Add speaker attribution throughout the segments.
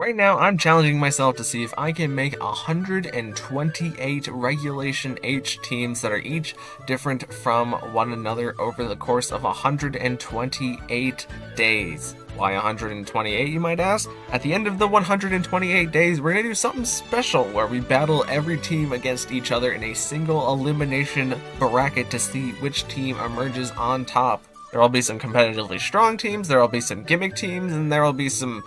Speaker 1: Right now, I'm challenging myself to see if I can make 128 Regulation H teams that are each different from one another over the course of 128 days. Why 128, you might ask? At the end of the 128 days, we're going to do something special where we battle every team against each other in a single elimination bracket to see which team emerges on top. There will be some competitively strong teams, there will be some gimmick teams, and there will be some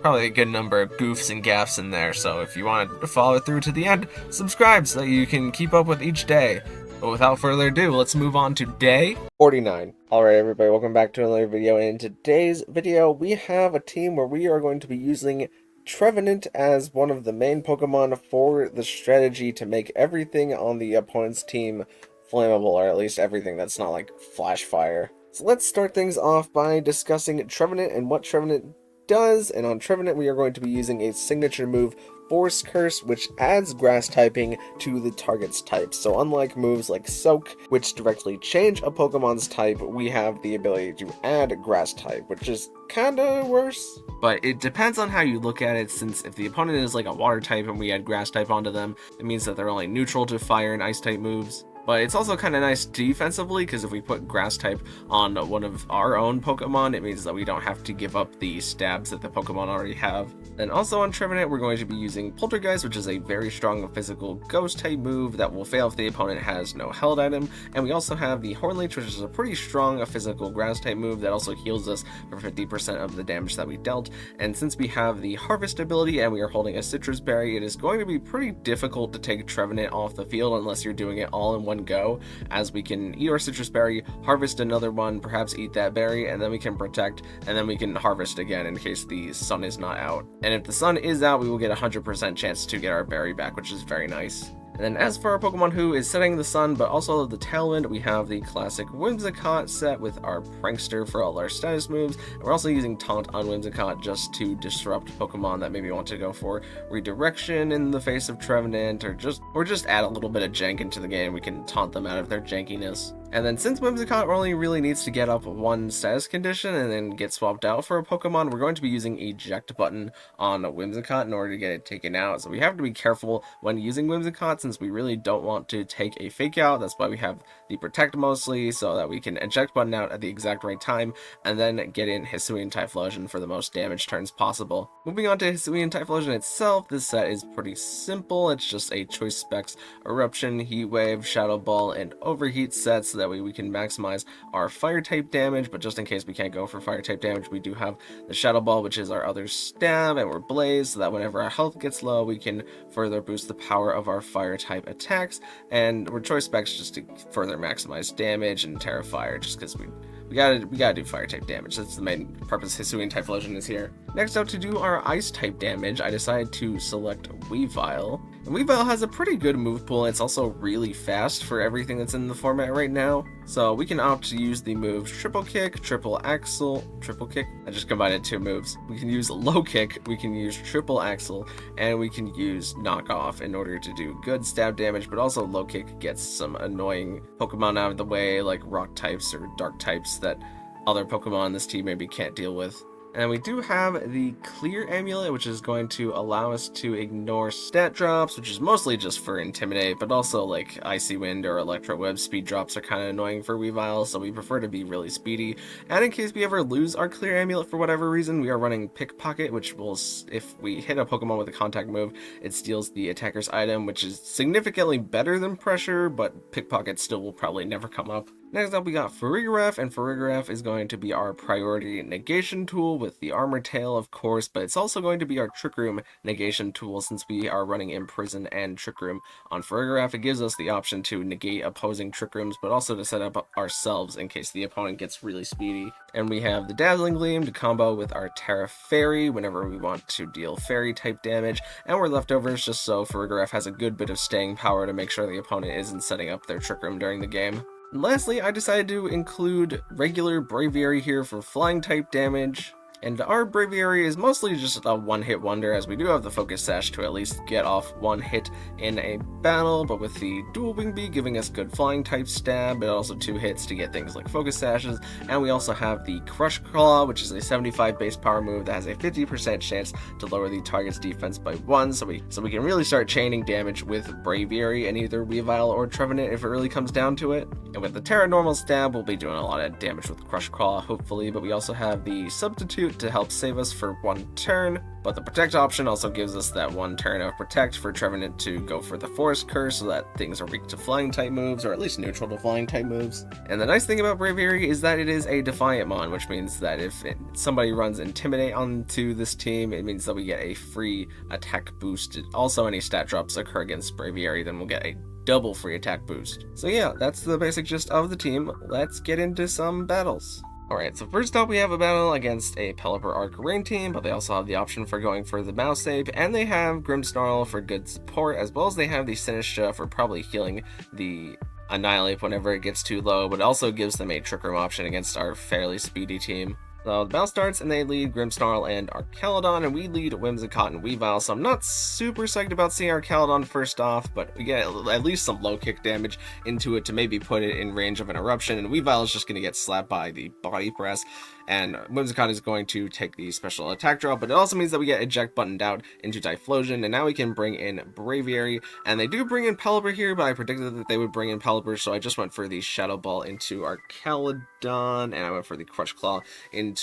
Speaker 1: probably a good number of goofs and gaffs in there, so if you want to follow through to the end, subscribe so that you can keep up with each day. But without further ado, let's move on to day 49. Alright everybody, welcome back to another video. In today's video, we have a team where we are going to be using Trevenant as one of the main Pokemon for the strategy to make everything on the opponent's team flammable, or at least everything that's not like flash fire. So let's start things off by discussing Trevenant and what Trevenant does, and on Trevenant we are going to be using a signature move, Force Curse, which adds grass typing to the target's type. So unlike moves like Soak, which directly change a Pokemon's type, we have the ability to add grass type, which is kinda worse. But it depends on how you look at it, since if the opponent is like a water type and we add grass type onto them, it means that they're only neutral to fire and ice type moves. But it's also kind of nice defensively, because if we put grass type on one of our own Pokemon, it means that we don't have to give up the stabs that the Pokemon already have. And also on Trevenant, we're going to be using Poltergeist, which is a very strong physical ghost type move that will fail if the opponent has no held item. And we also have the Hornleech, which is a pretty strong physical grass type move that also heals us for 50% of the damage that we dealt. And since we have the Harvest ability and we are holding a Citrus Berry, it is going to be pretty difficult to take Trevenant off the field unless you're doing it all in one go, as we can eat our Citrus Berry, harvest another one, perhaps eat that berry, and then we can protect, and then we can harvest again in case the sun is not out. And if the sun is out, we will get a 100% chance to get our berry back, which is very nice. And then as for our Pokemon who is setting the sun but also the tailwind, we have the classic Whimsicott set with our Prankster for all our status moves, and we're also using Taunt on Whimsicott just to disrupt Pokemon that maybe want to go for redirection in the face of Trevenant, or just add a little bit of jank into the game. We can taunt them out of their jankiness. And then since Whimsicott only really needs to get up one status condition and then get swapped out for a Pokemon, we're going to be using eject button on Whimsicott in order to get it taken out. So we have to be careful when using Whimsicott, since we really don't want to take a fake out. That's why we have the protect mostly, so that we can eject button out at the exact right time and then get in Hisuian Typhlosion for the most damage turns possible. Moving on to Hisuian Typhlosion itself, this set is pretty simple. It's just a choice specs Eruption, Heat Wave, Shadow Ball, and Overheat set, so that way we can maximize our fire type damage. But just in case we can't go for fire type damage, we do have the Shadow Ball, which is our other stab, and we're Blaze, so that whenever our health gets low, we can further boost the power of our fire type attacks. And we're choice specs just to further maximize damage, and Terra Fire just because we gotta do fire type damage. That's the main purpose Hisuian Typhlosion is here. Next up, to do our ice type damage, I decided to select Weavile. And Weavile has a pretty good move pool, and it's also really fast for everything that's in the format right now. So we can opt to use the moves Triple Kick, Triple Axle, Triple Kick. I just combined two moves. We can use Low Kick, we can use Triple Axle, and we can use Knock Off in order to do good stab damage, but also Low Kick gets some annoying Pokemon out of the way, like rock types or dark types that other Pokemon on this team maybe can't deal with. And we do have the Clear Amulet, which is going to allow us to ignore stat drops, which is mostly just for Intimidate, but also like Icy Wind or Electro Web speed drops are kind of annoying for Weavile, so we prefer to be really speedy. And in case we ever lose our Clear Amulet for whatever reason, we are running Pickpocket, which will, if we hit a Pokemon with a contact move, it steals the attacker's item, which is significantly better than Pressure, but Pickpocket still will probably never come up. Next up, we got Farigiraf, and Farigiraf is going to be our priority negation tool with the Armor Tail, of course, but it's also going to be our Trick Room negation tool since we are running Imprison and Trick Room. On Farigiraf, it gives us the option to negate opposing Trick Rooms, but also to set up ourselves in case the opponent gets really speedy. And we have the Dazzling Gleam to combo with our Terra Fairy whenever we want to deal Fairy type damage, and we're leftovers just so Farigiraf has a good bit of staying power to make sure the opponent isn't setting up their Trick Room during the game. And lastly, I decided to include regular Braviary here for flying type damage. And our Braviary is mostly just a one-hit wonder, as we do have the Focus Sash to at least get off one hit in a battle, but with the Dual Wing Beat giving us good flying type stab, but also 2 hits to get things like Focus Sashes, and we also have the Crush Claw, which is a 75 base power move that has a 50% chance to lower the target's defense by 1, so we can really start chaining damage with Braviary and either Weavile or Trevenant if it really comes down to it. And with the Terra Normal stab, we'll be doing a lot of damage with Crush Claw, hopefully, but we also have the Substitute to help save us for 1 turn, but the Protect option also gives us that 1 turn of Protect for Trevenant to go for the Forest Curse so that things are weak to flying type moves, or at least neutral to flying type moves. And the nice thing about Braviary is that it is a Defiant Mon, which means that if somebody runs Intimidate onto this team, it means that we get a free attack boost. Also, any stat drops occur against Braviary, then we'll get a double free attack boost. So yeah, that's the basic gist of the team. Let's get into some battles. Alright, so first up we have a battle against a Pelipper Arc Rain team, but they also have the option for going for the Mouse Ape, and they have Grimmsnarl for good support, as well as they have the Sinistra for probably healing the Annihilate whenever it gets too low, but it also gives them a Trick Room option against our fairly speedy team. So the battle starts, and they lead Grimmsnarl and Archaludon, and we lead Whimsicott and Weavile, so I'm not super psyched about seeing Archaludon first off, but we get at least some low kick damage into it to maybe put it in range of an Eruption, and Weavile is just going to get slapped by the Body Press, and Whimsicott is going to take the special attack draw, but it also means that we get Eject buttoned out into Typhlosion, and now we can bring in Braviary, and they do bring in Pelipper here, but I predicted that they would bring in Pelipper, so I just went for the Shadow Ball into Archaludon, and I went for the Crush Claw into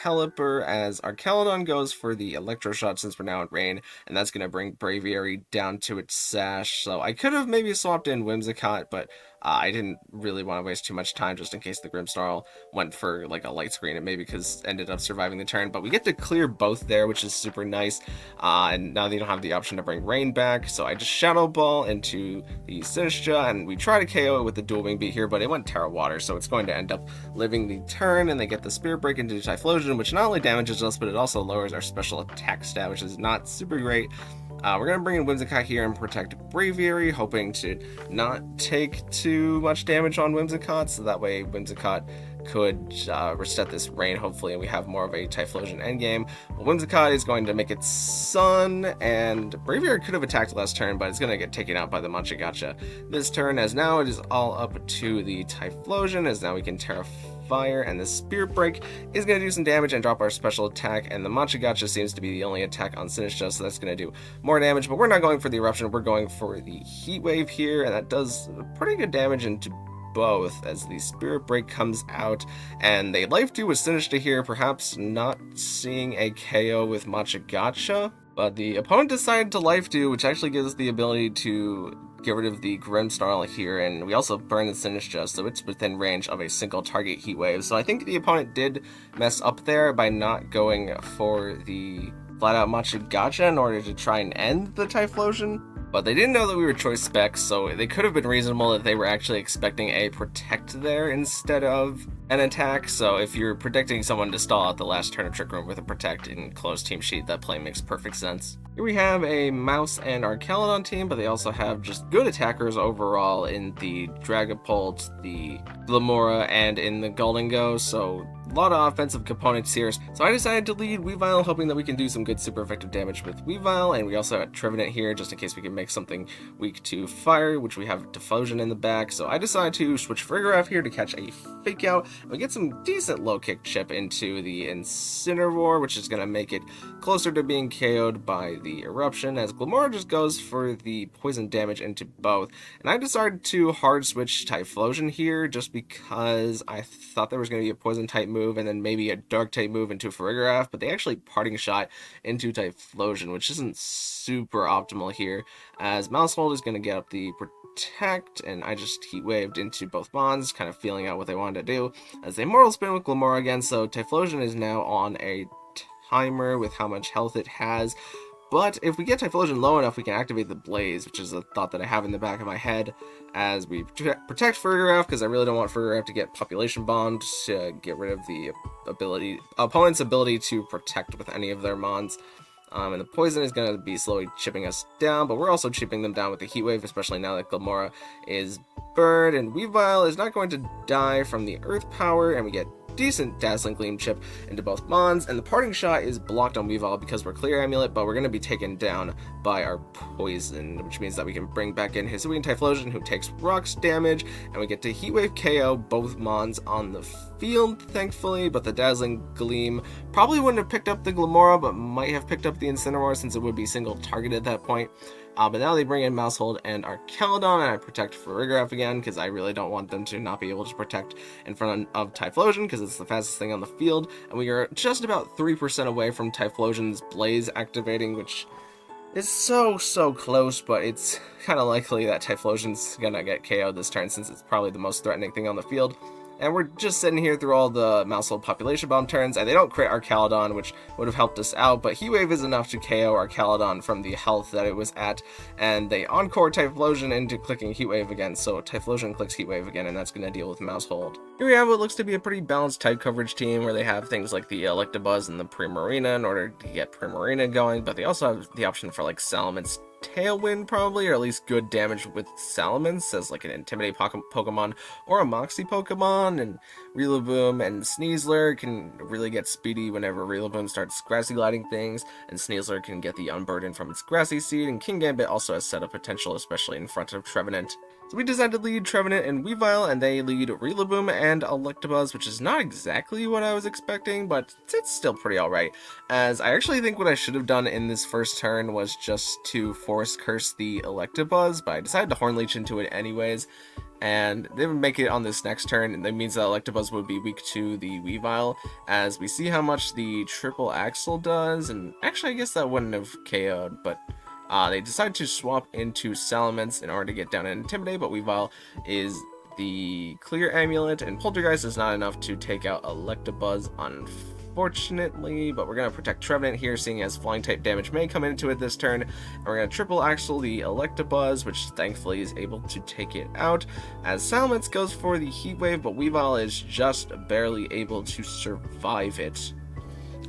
Speaker 1: Pelipper, as Archaludon goes for the Electro Shot since we're now in rain, and that's going to bring Braviary down to its sash. So I could have maybe swapped in Whimsicott, but I didn't really want to waste too much time just in case the Grimmsnarl went for like a light screen and maybe ended up surviving the turn. But we get to clear both there, which is super nice. And now they don't have the option to bring rain back, so I just Shadow Ball into the Sinistra, and we try to KO it with the Dual Wing Beat here, but it went Terra Water, so it's going to end up living the turn, and they get the Spirit Break into Typhlosion, which not only damages us, but it also lowers our special attack stat, which is not super great. We're going to bring in Whimsicott here and protect Braviary, hoping to not take too much damage on Whimsicott, so that way Whimsicott could reset this rain, hopefully, and we have more of a Typhlosion endgame. Well, Whimsicott is going to make its Sun, and Braviary could have attacked last turn, but it's going to get taken out by the Machagacha this turn, as now it is all up to the Typhlosion, as now we can Terra Fire, and the Spirit Break is going to do some damage and drop our special attack, and the Machagacha seems to be the only attack on Sinistra, so that's going to do more damage, but we're not going for the Eruption, we're going for the Heat Wave here, and that does pretty good damage into both as the Spirit Break comes out, and they Life Dew with Sinistra here, perhaps not seeing a KO with Machagacha, but the opponent decided to Life Dew, which actually gives us the ability to get rid of the Grimmsnarl here, and we also burn the Sinistra, so it's within range of a single target Heat Wave. So I think the opponent did mess up there by not going for the flat-out Machagacha in order to try and end the Typhlosion. But they didn't know that we were choice specs, so they could have been reasonable that they were actually expecting a Protect there instead of an attack. So if you're predicting someone to stall out the last turn of Trick Room with a Protect in closed team sheet, that play makes perfect sense. Here we have a Mouse and Archaludon team, but they also have just good attackers overall in the Dragapult, the Glamora, and in the Gholdengo, so a lot of offensive components here. So I decided to lead Weavile, hoping that we can do some good super effective damage with Weavile, and we also have Trevenant here just in case we can make something weak to fire, which we have Typhlosion in the back. So I decided to switch Farigiraf here to catch a Fake Out, and we get some decent low kick chip into the Incineroar, which is going to make it closer to being KO'd by the Eruption, as Glamora just goes for the poison damage into both. And I decided to hard switch Typhlosion here just because I thought there was going to be a poison type move and then maybe a dark type move into Farigiraf, but they actually parting shot into Typhlosion, which isn't super optimal here, as Mousehold is going to get up the Protect, and I just Heat Waved into both bonds, kind of feeling out what they wanted to do, as they Mortal Spin with Glamora again, so Typhlosion is now on a timer with how much health it has. But if we get Typhlosion low enough, we can activate the Blaze, which is a thought that I have in the back of my head, as we protect Farigiraf, because I really don't want Farigiraf to get Population Bombed to get rid of the opponent's ability to protect with any of their mons. And the poison is going to be slowly chipping us down, but we're also chipping them down with the Heat Wave, especially now that Glamora is burned, and Weavile is not going to die from the Earth Power, and we get decent Dazzling Gleam chip into both Mons, and the parting shot is blocked on Weavile because we're Clear Amulet, but we're going to be taken down by our Poison, which means that we can bring back in Hisuian Typhlosion, who takes rocks damage, and we get to Heatwave KO both Mons on the field, thankfully, but the Dazzling Gleam probably wouldn't have picked up the Glamora, but might have picked up the Incineroar since it would be single targeted at that point. But now they bring in Mousehold and Arcaladon, and I protect Farigiraf again, because I really don't want them to not be able to protect in front of Typhlosion, because it's the fastest thing on the field, and we are just about 3% away from Typhlosion's Blaze activating, which is so close, but it's kind of likely that Typhlosion's gonna get KO'd this turn, since it's probably the most threatening thing on the field. And we're just sitting here through all the Mousehold Population Bomb turns, and they don't crit Arcaladon, which would have helped us out, but Heatwave is enough to KO Arcaladon from the health that it was at, and they encore Typhlosion into clicking Heatwave again, so Typhlosion clicks Heatwave again, and that's going to deal with Mousehold. Here we have what looks to be a pretty balanced type coverage team, where they have things like the Electabuzz and the Primarina in order to get Primarina going, but they also have the option for like Salaman's Tailwind probably, or at least good damage with Salamence as like an Intimidate Pokemon or a Moxie Pokemon, and Rillaboom and Sneasler can really get speedy whenever Rillaboom starts Grassy Gliding things, and Sneasler can get the Unburden from its Grassy Seed, and Kingambit also has setup potential, especially in front of Trevenant. So we decided to lead Trevenant and Weavile, and they lead Rillaboom and Electabuzz, which is not exactly what I was expecting, but it's still pretty alright, as I actually think what I should have done in this first turn was just to Force Curse the Electabuzz, but I decided to Horn Leech into it anyways, and they would make it on this next turn, and that means that Electabuzz would be weak to the Weavile, as we see how much the Triple Axle does, and actually I guess that wouldn't have KO'd, but they decide to swap into Salamence in order to get down and Intimidate, but Weavile is the Clear Amulet, and Poltergeist is not enough to take out Electabuzz, unfortunately, but we're going to protect Trevenant here, seeing as Flying type damage may come into it this turn, and we're going to Triple Axle the Electabuzz, which thankfully is able to take it out, as Salamence goes for the Heat Wave, but Weavile is just barely able to survive it.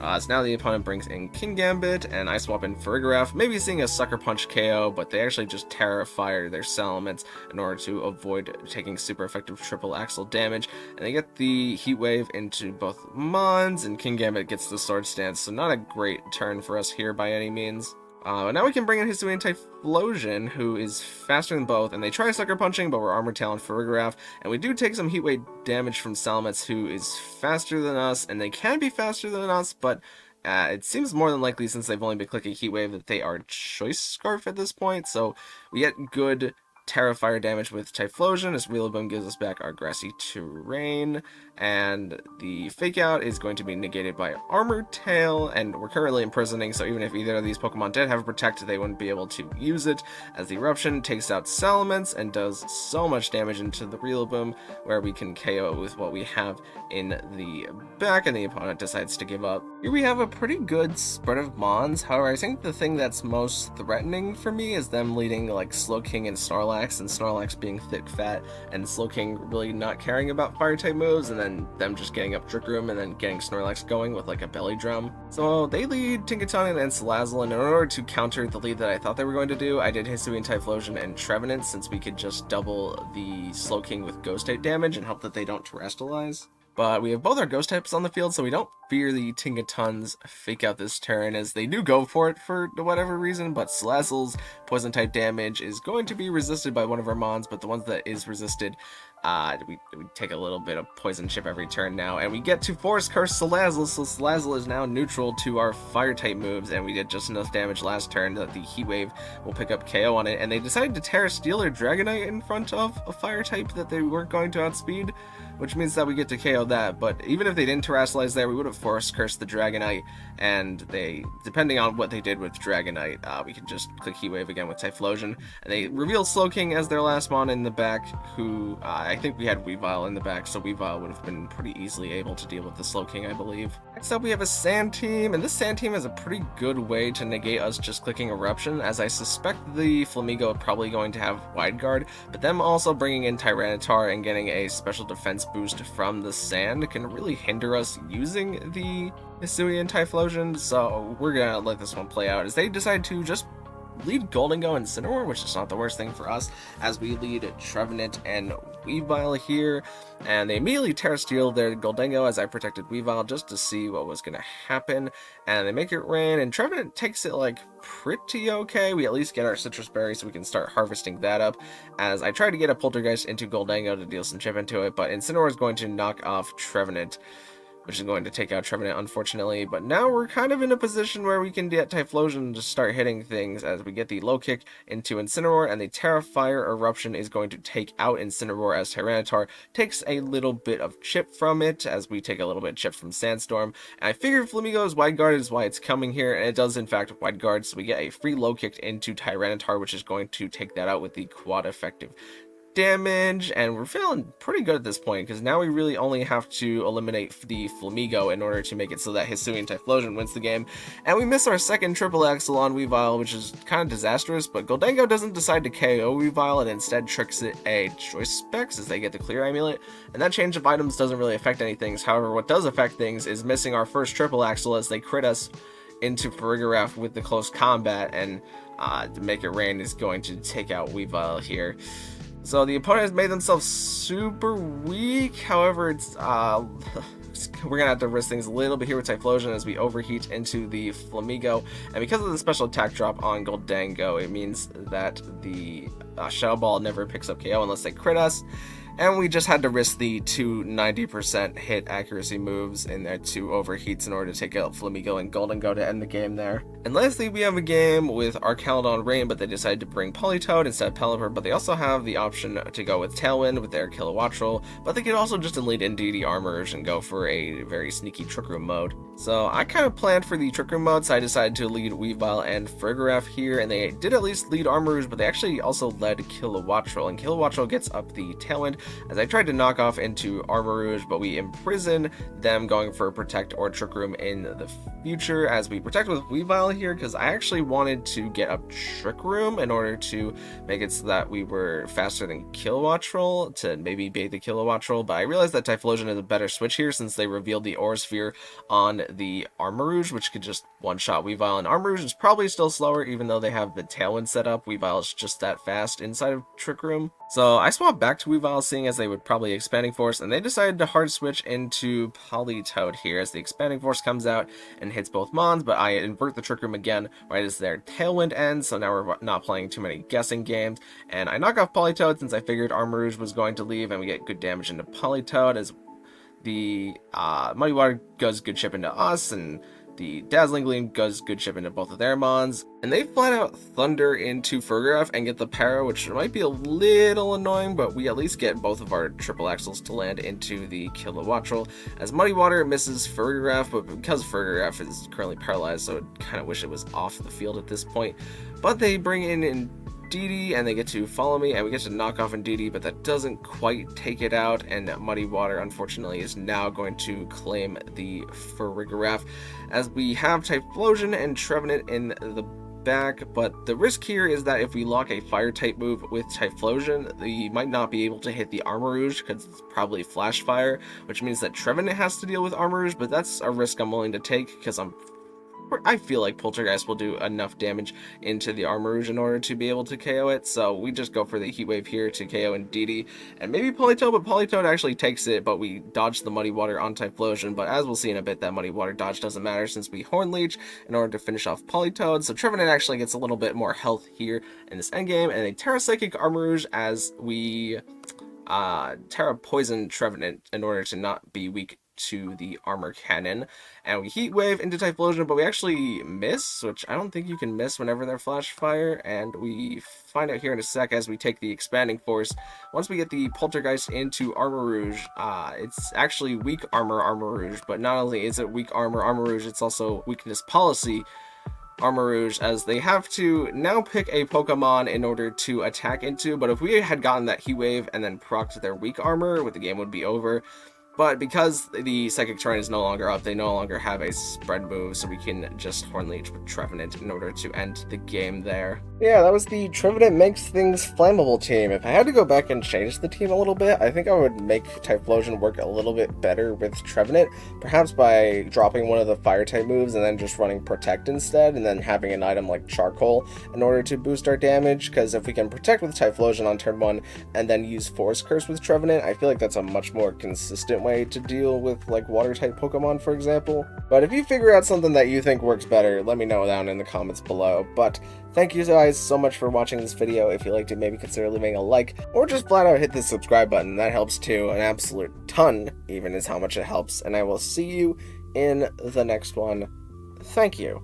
Speaker 1: So now the opponent brings in Kingambit, and I swap in Farigiraf, maybe seeing a Sucker Punch KO, but they actually just Terra Fire their Salamence in order to avoid taking super effective Triple Axle damage, and they get the Heat Wave into both Mons, and Kingambit gets the Sword Stance, so not a great turn for us here by any means. Now we can bring in Hisuian Typhlosion, who is faster than both, and they try Sucker Punching, but we're Armor Talon Farigiraf, and we do take some Heat Wave damage from Salamence, who is faster than us, and they can be faster than us, but it seems more than likely, since they've only been clicking Heat Wave, that they are Choice Scarf at this point, so we get good Terra Fire damage with Typhlosion, as Rillaboom gives us back our Grassy Terrain, and the Fake Out is going to be negated by Armor Tail, and we're currently imprisoning, so even if either of these Pokemon did have Protect, they wouldn't be able to use it, as the Eruption takes out Salamence and does so much damage into the Rillaboom, where we can KO with what we have in the back, and the opponent decides to give up. Here we have a pretty good spread of Mons, however I think the thing that's most threatening for me is them leading like Slowking and Snorlax, and Snorlax being thick fat, and Slowking really not caring about fire type moves, and then them just getting up Trick Room and then getting Snorlax going with like a belly drum. So they lead Tinkaton and Salazzle, and in order to counter the lead that I thought they were going to do, I did Hisuian Typhlosion and Trevenant, since we could just double the Slowking with Ghost type damage and hope that they don't Terrestrialize. But we have both our Ghost types on the field, so we don't fear the Tinkaton's Fake Out this turn, as they do go for it for whatever reason, but Salazzle's Poison type damage is going to be resisted by one of our Mons, but the ones that is resisted, we take a little bit of Poison Chip every turn now, and we get to Force Curse Salazzle, so Salazzle is now neutral to our Fire type moves, and we did just enough damage last turn that the Heat Wave will pick up KO on it, and they decided to Terra Steel or Dragonite in front of a Fire type that they weren't going to outspeed, which means that we get to KO that, but even if they didn't Terrasilize there, we would have Force Cursed the Dragonite, and they, depending on what they did with Dragonite, we can just click Heat Wave again with Typhlosion, and they reveal Slowking as their last Mon in the back, who, I think we had Weavile in the back, so Weavile would have been pretty easily able to deal with the Slowking, I believe. Next up we have a Sand Team, and this Sand Team is a pretty good way to negate us just clicking Eruption, as I suspect the Flamigo are probably going to have Wide Guard, but them also bringing in Tyranitar and getting a special defense boost from the sand can really hinder us using the Hisuian Typhlosion, so we're gonna let this one play out, as they decide to just lead Goldengo and Incineroar, which is not the worst thing for us, as we lead Trevenant and Weavile here, and they immediately Terra Steel their Gholdengo as I protected Weavile just to see what was going to happen, and they make it rain, and Trevenant takes it like pretty okay. We at least get our Citrus Berry so we can start harvesting that up, as I try to get a Poltergeist into Gholdengo to deal some chip into it, but Incineroar is going to knock off Trevenant, which is going to take out Trevenant, unfortunately. But now we're kind of in a position where we can get Typhlosion to start hitting things as we get the low kick into Incineroar, and the Fire Eruption is going to take out Incineroar as Tyranitar takes a little bit of chip from it, as we take a little bit of chip from Sandstorm. And I figured Flamigo's Wide Guard is why it's coming here, and it does in fact Wide Guard, so we get a free low kick into Tyranitar, which is going to take that out with the quad effective damage, and we're feeling pretty good at this point because now we really only have to eliminate the Flamigo in order to make it so that Hisuian Typhlosion wins the game. And we miss our second triple axle on Weavile, which is kind of disastrous, but Gholdengo doesn't decide to KO Weavile and instead tricks it a Choice Specs as they get the Clear Amulet, and that change of items doesn't really affect anything. However, what does affect things is missing our first triple axle as they crit us into Farigiraf with the close combat, and to make it rain is going to take out Weavile here. So the opponent has made themselves super weak. However, it's we're gonna have to risk things a little bit here with Typhlosion as we overheat into the Flamigo, and because of the special attack drop on Gholdengo, it means that the Shadow Ball never picks up KO unless they crit us. And we just had to risk the two 90% hit accuracy moves in their two overheats in order to take out Flamigo and Gholdengo to end the game there. And lastly, we have a game with Archaludon Rain, but they decided to bring Politoed instead of Pelipper, but they also have the option to go with Tailwind with their Kilowattrel, but they could also just elite Indeedee Armorage and go for a very sneaky Trick Room mode. So I kind of planned for the Trick Room mode, so I decided to lead Weavile and Farigiraf here, and they did at least lead Armorage, but they actually also led Kilowattrel, and Kilowattrel gets up the Tailwind, as I tried to knock off into Armorage, but we imprison them going for Protect or Trick Room in the future, as we protect with Weavile here, because I actually wanted to get up Trick Room in order to make it so that we were faster than Kilowattrel to maybe bait the Kilowattrel, but I realized that Typhlosion is a better switch here since they revealed the Aura Sphere on the Armorage, which could just one-shot Weavile, and Armorage is probably still slower even though they have the Tailwind set up. Weavile is just that fast inside of Trick Room. So I swapped back to Weavile, seeing as they would probably Expanding Force, and they decided to hard switch into Politoed here as the Expanding Force comes out and hits both Mons, but I invert the Trick Room again right as their Tailwind ends, so now we're not playing too many guessing games, and I knock off Politoed since I figured Armorage was going to leave, and we get good damage into Politoed as the Muddy Water goes good chip into us, and the Dazzling Gleam goes good chip into both of their Mons, and they flat out Thunder into Farigiraf and get the Para, which might be a little annoying, but we at least get both of our triple axles to land into the Kilowattrel, as Muddy Water misses Farigiraf, but because Farigiraf is currently paralyzed, so I kind of wish it was off the field at this point. But they bring in Indeedee, and they get to follow me, and we get to knock off Indeedee, but that doesn't quite take it out, and Muddy Water, unfortunately, is now going to claim the Farigiraf, as we have Typhlosion and Trevenant in the back, but the risk here is that if we lock a Fire-type move with Typhlosion, we might not be able to hit the Armorage, because it's probably Flash Fire, which means that Trevenant has to deal with Armorage, but that's a risk I'm willing to take, because I feel like Poltergeist will do enough damage into the Armorage in order to be able to KO it, so we just go for the Heat Wave here to KO Indeedee, and maybe Politoed, but Politoed actually takes it, but we dodge the Muddy Water on Typhlosion, but as we'll see in a bit, that Muddy Water dodge doesn't matter since we Horn Leech in order to finish off Politoed, so Trevenant actually gets a little bit more health here in this endgame, and a Terra Psychic Armorage as we Terra Poison Trevenant in order to not be weak to the Armor Cannon, and we Heat Wave into Typhlosion, but we actually miss, which I don't think you can miss whenever they're Flash Fire, and we find out here in a sec as we take the Expanding Force. Once we get the Poltergeist into Armorage, it's actually weak Armorage, but not only is it weak Armorage, it's also Weakness Policy Armorage, as they have to now pick a Pokemon in order to attack into, but if we had gotten that Heat Wave and then procced their weak armor, the game would be over. But because the Psychic Terrain is no longer up, they no longer have a spread move, so we can just Horn Leech with Trevenant in order to end the game there.
Speaker 2: Yeah, that was the Trevenant Makes Things Flammable team. If I had to go back and change the team a little bit, I think I would make Typhlosion work a little bit better with Trevenant, perhaps by dropping one of the Fire-type moves and then just running Protect instead, and then having an item like Charcoal in order to boost our damage, because if we can Protect with Typhlosion on turn 1 and then use Force Curse with Trevenant, I feel like that's a much more consistent way to deal with like Water-type Pokemon, for example. But if you figure out something that you think works better, let me know down in the comments below. But thank you guys so much for watching this video. If you liked it, maybe consider leaving a like, or just flat out hit the subscribe button. That helps too, an absolute ton, even is how much it helps. And I will see you in the next one. Thank you.